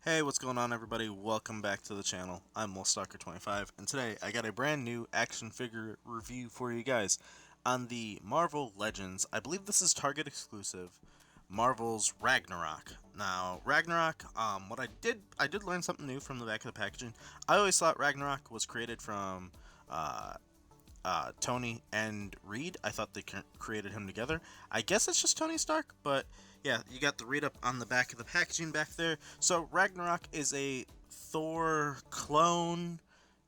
Hey, what's going on everybody? Welcome back to the channel. I'm WolfStalker25, and today I got a brand new action figure review for you guys on the Marvel Legends. I believe this is Target exclusive, Marvel's Ragnarok. Now, Ragnarok, I did learn something new from the back of the packaging. I always thought Ragnarok was created from Tony and Reed. I thought they created him together. I guess it's just Tony Stark, but yeah, you got the read up on the back of the packaging back there. So Ragnarok is a Thor clone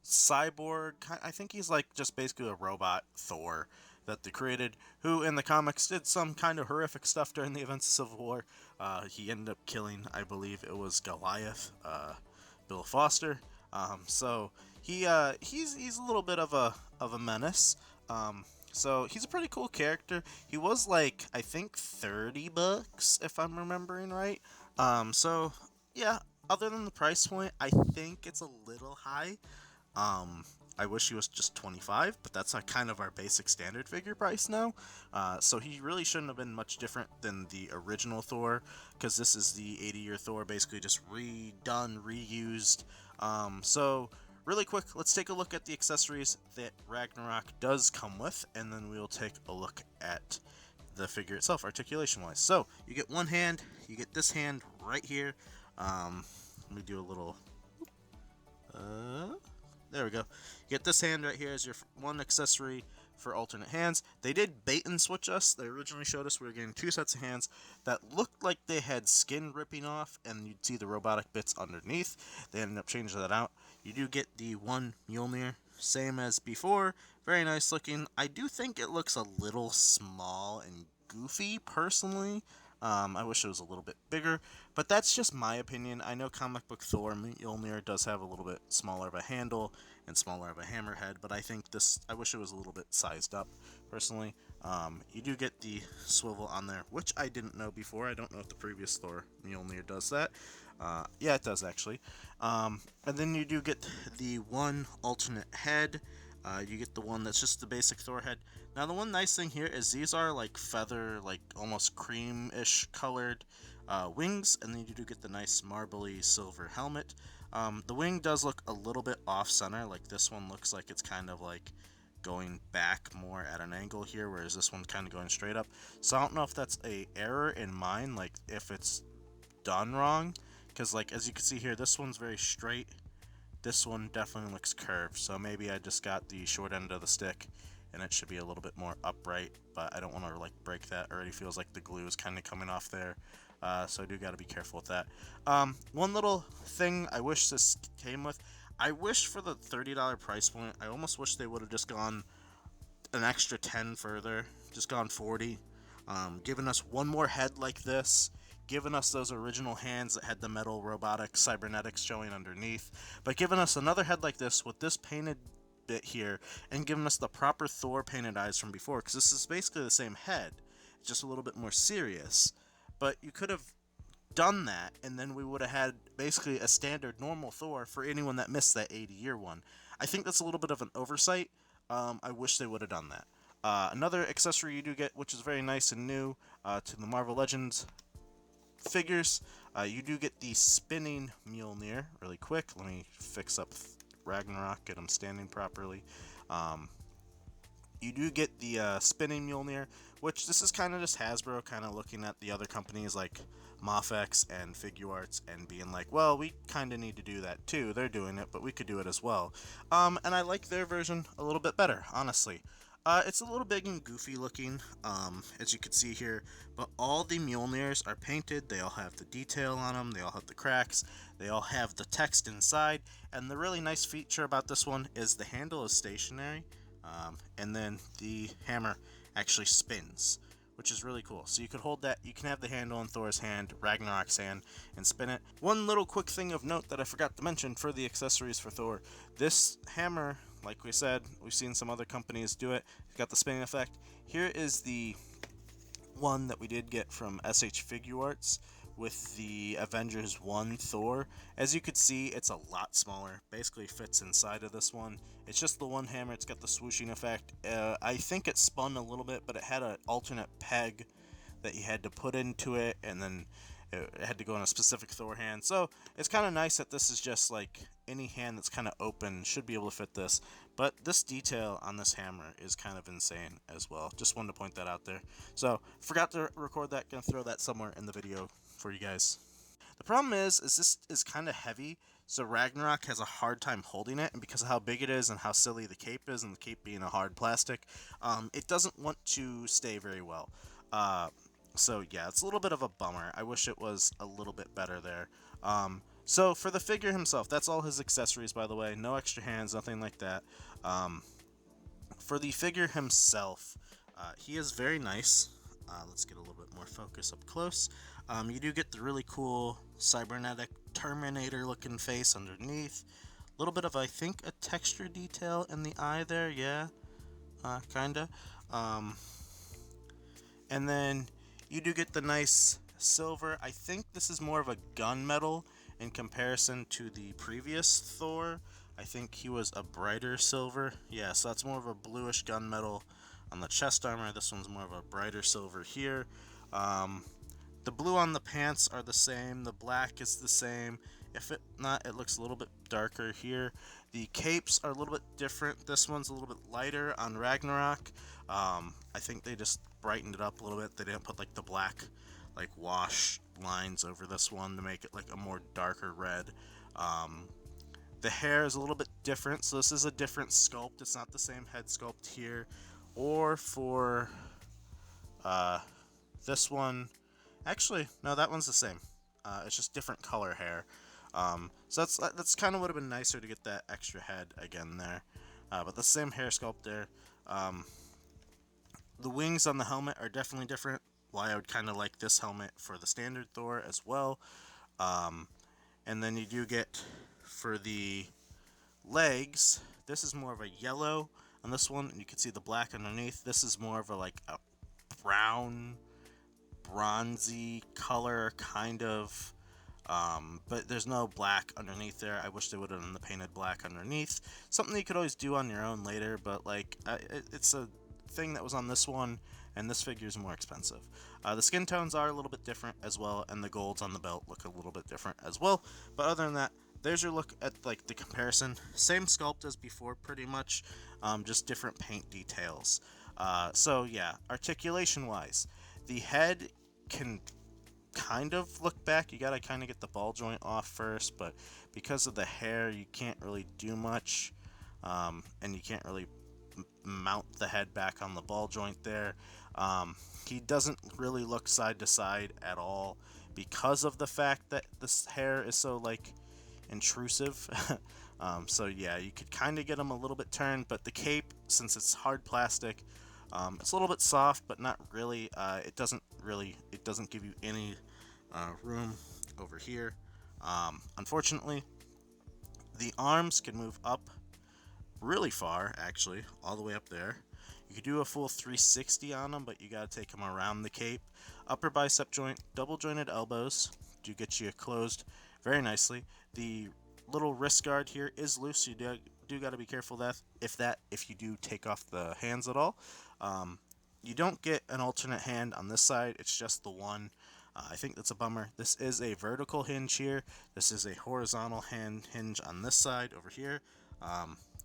cyborg. I think he's like just basically a robot Thor that they created, who in the comics did some kind of horrific stuff during the events of Civil War. He ended up killing, I believe it was Goliath, Bill Foster. So he's a little bit of a menace. So he's a pretty cool character. He was like, I think $30 if I'm remembering right. So yeah, other than the price point, I think it's a little high. I wish he was just 25, but that's kind of our basic standard figure price now. So he really shouldn't have been much different than the original Thor, because this is the 80-year Thor, basically just redone, reused. So really quick, let's take a look at the accessories that Ragnarok does come with, and then we'll take a look at the figure itself, articulation-wise. So you get one hand, you get this hand right here. Let me do a little... there we go. You get this hand right here as your one accessory for alternate hands. They did bait and switch us. They originally showed us we were getting two sets of hands that looked like they had skin ripping off, and you'd see the robotic bits underneath. They ended up changing that out. You do get the one Mjolnir, same as before. Very nice looking. I do think it looks a little small and goofy, personally. I wish it was a little bit bigger, but that's just my opinion. I know comic book Thor Mjolnir does have a little bit smaller of a handle and smaller of a hammerhead, but I think this, I wish it was a little bit sized up, personally. You do get the swivel on there, which I didn't know before. I don't know if the previous Thor Mjolnir does that. Yeah, it does actually. And then you do get the one alternate head. You get the one that's just the basic Thor head. Now, the one nice thing here is these are like feather, like almost cream-ish colored wings, and then you do get the nice marbly silver helmet. The wing does look a little bit off-center, like this one looks like it's kind of like going back more at an angle here, whereas this one kind of going straight up. So I don't know if that's a error in mine, like if it's done wrong, because like as you can see here, this one's very straight. This one definitely looks curved, so maybe I just got the short end of the stick and it should be a little bit more upright, but I don't want to like break that. Already feels like the glue is kind of coming off there, so I do got to be careful with that. One little thing I wish this came with, I wish for the $30 price point, I almost wish they would have just gone an extra 10 further, just gone 40, given us one more head like this, given us those original hands that had the metal robotic cybernetics showing underneath, but given us another head like this with this painted bit here, and giving us the proper Thor painted eyes from before, because this is basically the same head, it's just a little bit more serious. But you could have done that, and then we would have had basically a standard normal Thor for anyone that missed that 80-year one. I think that's a little bit of an oversight. I wish they would have done that. Another accessory you do get, which is very nice and new to the Marvel Legends figures, you do get the spinning Mjolnir. Really quick, let me fix up Ragnarok, get him standing properly. You do get the spinning Mjolnir, which this is kind of just Hasbro kind of looking at the other companies like Mafex and Figuarts and being like, well, we kind of need to do that too. They're doing it, but we could do it as well. And I like their version a little bit better, honestly. It's a little big and goofy looking, as you can see here, but all the Mjolnirs are painted. They all have the detail on them, they all have the cracks, they all have the text inside, and the really nice feature about this one is the handle is stationary, and then the hammer actually spins, which is really cool. So you could hold that, you can have the handle in Thor's hand, Ragnarok's hand, and spin it. One little quick thing of note that I forgot to mention for the accessories for Thor, this hammer, like we said, we've seen some other companies do it, it's got the spinning effect. Here is the one that we did get from SH Figuarts with the Avengers 1 Thor. As you could see, it's a lot smaller, basically fits inside of this one. It's just the one hammer, it's got the swooshing effect. I think it spun a little bit, but it had an alternate peg that you had to put into it, and then It had to go in a specific Thor hand. So it's kind of nice that this is just like any hand that's kind of open should be able to fit this. But this detail on this hammer is kind of insane as well. Just wanted to point that out there. So forgot to record that. Gonna throw that somewhere in the video for you guys. The problem is this is kind of heavy, so Ragnarok has a hard time holding it, and because of how big it is and how silly the cape is, and the cape being a hard plastic, it doesn't want to stay very well. So yeah, it's a little bit of a bummer. I wish it was a little bit better there. So for the figure himself, that's all his accessories, by the way. No extra hands, nothing like that. For the figure himself, he is very nice. Let's get a little bit more focus up close. You do get the really cool cybernetic Terminator looking face underneath. A little bit of, I think, a texture detail in the eye there, yeah, kinda. And then you do get the nice silver. I think this is more of a gunmetal in comparison to the previous Thor. I think he was a brighter silver. Yeah, so that's more of a bluish gunmetal on the chest armor. This one's more of a brighter silver here. The blue on the pants are the same. The black is the same. If it not, it looks a little bit darker here. The capes are a little bit different. This one's a little bit lighter on Ragnarok. I think they just brightened it up a little bit. They didn't put like the black like wash lines over this one to make it like a more darker red. The hair is a little bit different, so this is a different sculpt. It's not the same head sculpt here or for this one. Actually, no, that one's the same. It's just different color hair. So that's kind of would have been nicer to get that extra head again there. But the same hair sculpt there. The wings on the helmet are definitely different. Why I would kind of like this helmet for the standard Thor as well. And then you do get for the legs, this is more of a yellow on this one, and you can see the black underneath. This is more of a like a brown, bronzy color kind of, but there's no black underneath there. I wish they would have done the painted black underneath. Something you could always do on your own later, but like it's a thing that was on this one, and this figure is more expensive. The skin tones are a little bit different as well, and the golds on the belt look a little bit different as well. But other than that, there's your look at like the comparison. Same sculpt as before, pretty much, just different paint details. So yeah, articulation wise, the head can kind of look back. You gotta kind of get the ball joint off first, but because of the hair, you can't really do much, and you can't really mount the head back on the ball joint there. He doesn't really look side to side at all because of the fact that this hair is so like intrusive. So yeah, you could kind of get him a little bit turned, but the cape, since it's hard plastic, it's a little bit soft, but not really. It doesn't give you any room over here. Unfortunately, the arms can move up really far, actually, all the way up there. You could do a full 360 on them, but you gotta take them around the cape. Upper bicep joint, double jointed elbows do get you closed very nicely. The little wrist guard here is loose, so you do got to be careful that if you do take off the hands at all. You don't get an alternate hand on this side, it's just the one. I think that's a bummer. This is a vertical hinge here. This is a horizontal hand hinge on this side over here.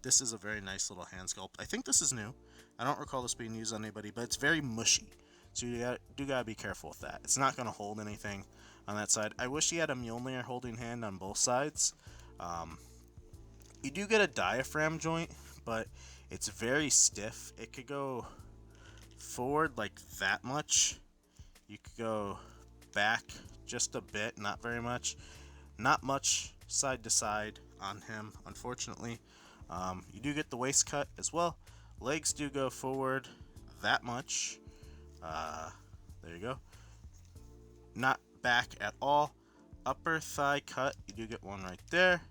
This is a very nice little hand sculpt. I think this is new. I don't recall this being used on anybody, but it's very mushy. So you do gotta be careful with that. It's not gonna hold anything on that side. I wish he had a Mjolnir holding hand on both sides. You do get a diaphragm joint, but it's very stiff. It could go forward like that much. You could go back just a bit, not very much. Not much side to side on him, unfortunately. You do get the waist cut as well. Legs do go forward that much. There you go. Not back at all. Upper thigh cut, you do get one right there.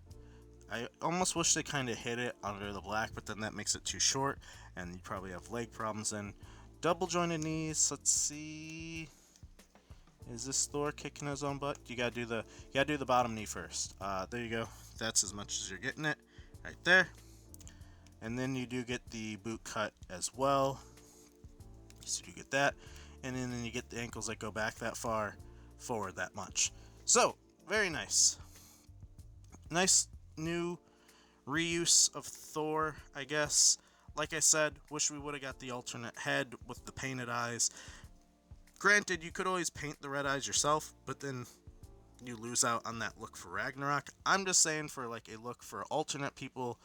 I almost wish they kind of hit it under the black, but then that makes it too short, and you probably have leg problems then. Double jointed knees, let's see. Is this Thor kicking his own butt? You gotta do the bottom knee first. There you go. That's as much as you're getting it. Right there. And then you do get the boot cut as well. So you get that. And then you get the ankles that go back that far. forward that much. So, very nice. Nice new reuse of Thor, I guess. Like I said, wish we would have got the alternate head with the painted eyes. Granted, you could always paint the red eyes yourself, but then you lose out on that look for Ragnarok. I'm just saying, for like a look for alternate people,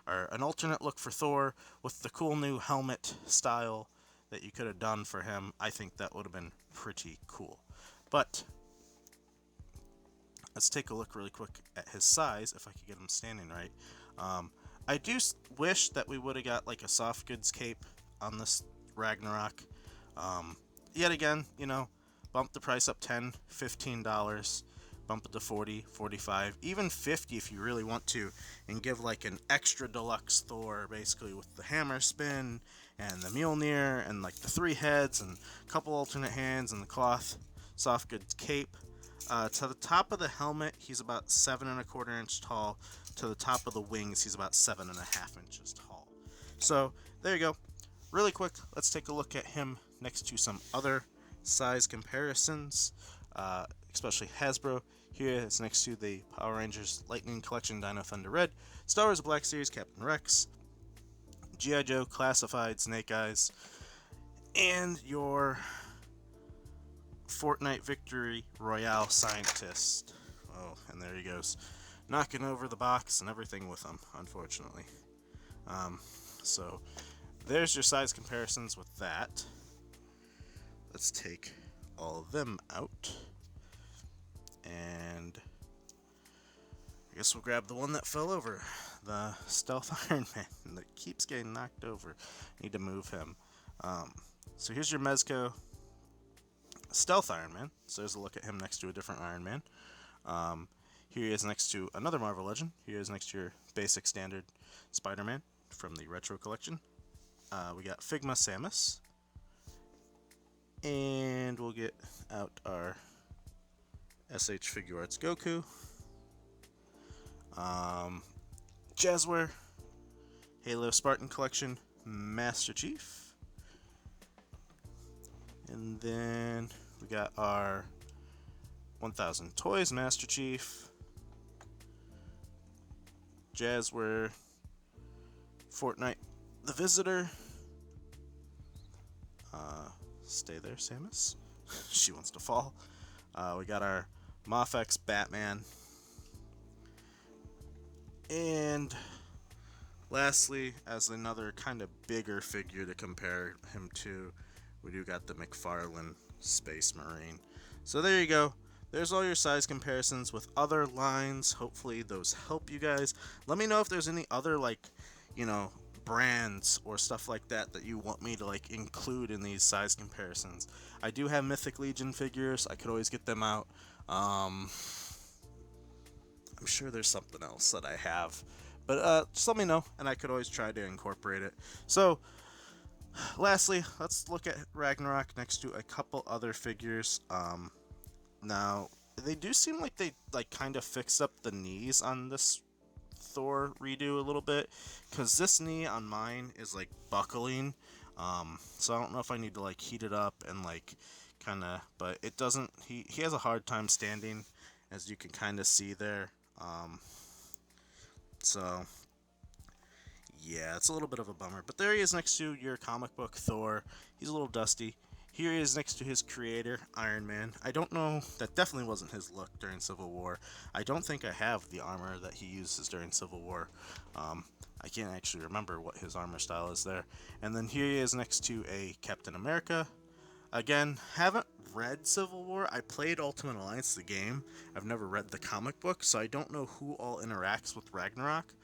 or an alternate look for Thor with the cool new helmet style that you could have done for him, I think that would have been pretty cool. But let's take a look really quick at his size, if I could get him standing right. I do wish that we would have got like a soft goods cape on this Ragnarok. Yet again, you know, bump the price up $10, $15, bump it to $40, $45, even $50 if you really want to, and give like an extra deluxe Thor, basically with the hammer spin and the Mjolnir and like the 3 heads and a couple alternate hands and the cloth soft goods cape. To the top of the helmet, he's about 7¼ inch tall. To the top of the wings, he's about 7½ inches tall. So there you go. Really quick, let's take a look at him next to some other size comparisons, especially Hasbro. Here it's next to the Power Rangers Lightning Collection Dino Thunder Red, Star Wars Black Series Captain Rex, G.I. Joe Classified Snake Eyes, and your Fortnite Victory Royale Scientist. Oh, and there he goes, knocking over the box and everything with him, unfortunately. So there's your size comparisons with that. Let's take all of them out, and I guess we'll grab the one that fell over, the Stealth Iron Man that keeps getting knocked over. Need to move him. So here's your Mezco Stealth Iron Man. So there's a look at him next to a different Iron Man. Here he is next to another Marvel Legend. Here he is next to your basic standard Spider-Man from the Retro Collection. We got Figma Samus. And we'll get out our SH Figure Arts Goku. Jazzware Halo Spartan Collection Master Chief. And then we got our 1000 Toys Master Chief. Jazzware Fortnite The Visitor. Stay there, Samus. She wants to fall. We got our Mafex Batman. And lastly, as another kind of bigger figure to compare him to, we do got the McFarlane Space Marine. So there you go. There's all your size comparisons with other lines. Hopefully those help you guys. Let me know if there's any other, like, you know, brands or stuff like that that you want me to like include in these size comparisons. I do have Mythic Legion figures. I could always get them out. I'm sure there's something else that I have, but just let me know and I could always try to incorporate it. So lastly, let's look at Ragnarok next to a couple other figures. Now they do seem like they like kind of fixed up the knees on this Thor redo a little bit, because this knee on mine is like buckling, so I don't know if I need to like heat it up and like kind of, but it doesn't, he has a hard time standing, as you can kind of see there. So yeah, it's a little bit of a bummer, but there he is next to your comic book Thor. He's a little dusty. Here he is next to his creator, Iron Man. I don't know, that definitely wasn't his look during Civil War. I don't think I have the armor that he uses during Civil War. I can't actually remember what his armor style is there. And then here he is next to a Captain America. Again, haven't read Civil War. I played Ultimate Alliance, the game. I've never read the comic book, so I don't know who all interacts with Ragnarok.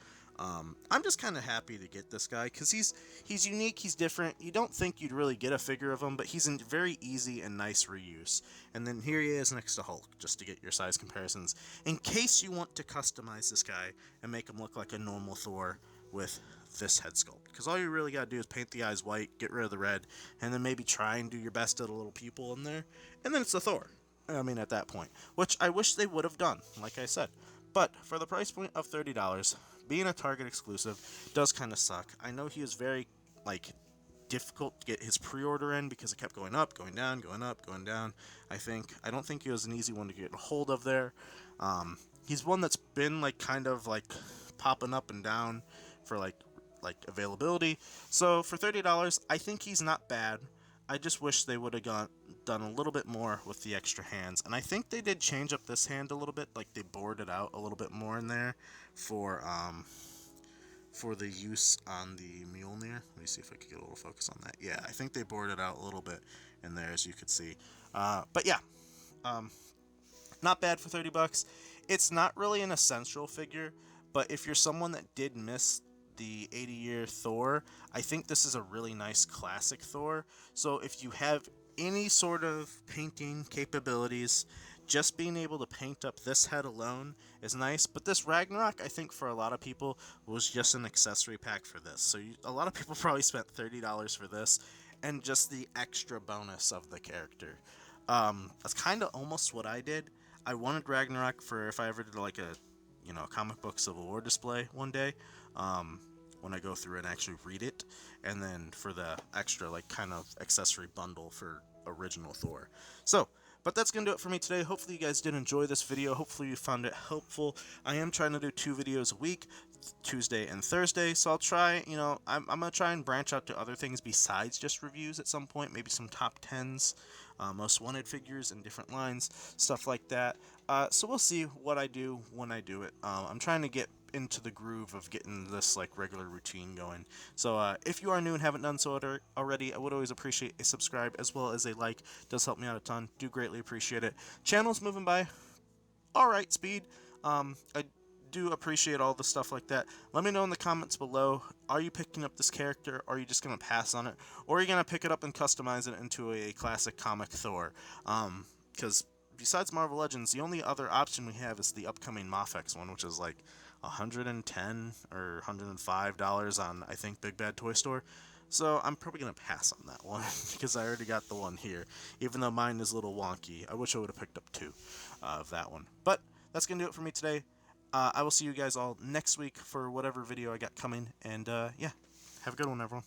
I'm just kind of happy to get this guy, because he's unique, he's different. You don't think you'd really get a figure of him, but he's in very easy and nice reuse. And then here he is next to Hulk, just to get your size comparisons, in case you want to customize this guy and make him look like a normal Thor with this head sculpt. Because all you really got to do is paint the eyes white, get rid of the red, and then maybe try and do your best at a little pupil in there, and then it's a Thor. I mean, at that point, which I wish they would have done, like I said. But for the price point of $30, being a Target exclusive does kind of suck. I know he is very, like, difficult to get his pre-order in because it kept going up, going down, going up, going down. I don't think he was an easy one to get a hold of there. He's one that's been like kind of like popping up and down for like availability. So for $30, I think he's not bad. I just wish they would have done a little bit more with the extra hands. And I think they did change up this hand a little bit, like they bored it out a little bit more in there for the use on the Mjolnir. Let me see if I can get a little focus on that. Yeah, I think they bored it out a little bit in there, as you could see. But yeah, not bad for 30 bucks. It's not really an essential figure, but if you're someone that did miss the 80-year Thor, I think this is a really nice classic Thor. So if you have any sort of painting capabilities, just being able to paint up this head alone is nice. But this Ragnarok, I think for a lot of people, was just an accessory pack for this. So a lot of people probably spent $30 for this and just the extra bonus of the character. That's kind of almost what I did. I wanted Ragnarok for if I ever did like a comic book Civil War display one day, when I go through and actually read it, and then for the extra like kind of accessory bundle for original Thor. So, but that's going to do it for me today. Hopefully you guys did enjoy this video. Hopefully you found it helpful. I am trying to do 2 videos a week, Tuesday and Thursday, so I'll try, I'm going to try and branch out to other things besides just reviews at some point, maybe some top 10s, most wanted figures in different lines, stuff like that. So we'll see what I do when I do it. I'm trying to get into the groove of getting this like regular routine going. So if you are new and haven't done so already, I would always appreciate a subscribe as well as a like. It does help me out a ton. Do greatly appreciate it. Channel's moving by alright speed. I do appreciate all the stuff like that. Let me know in the comments below, are you picking up this character, or are you just going to pass on it, or are you going to pick it up and customize it into a classic comic Thor? Because besides Marvel Legends, the only other option we have is the upcoming Mafex one, which is like $110 or $105 on, I think, Big Bad Toy Store. So I'm probably going to pass on that one because I already got the one here. Even though mine is a little wonky, I wish I would have picked up 2 of that one. But that's going to do it for me today. I will see you guys all next week for whatever video I got coming. And yeah, have a good one, everyone.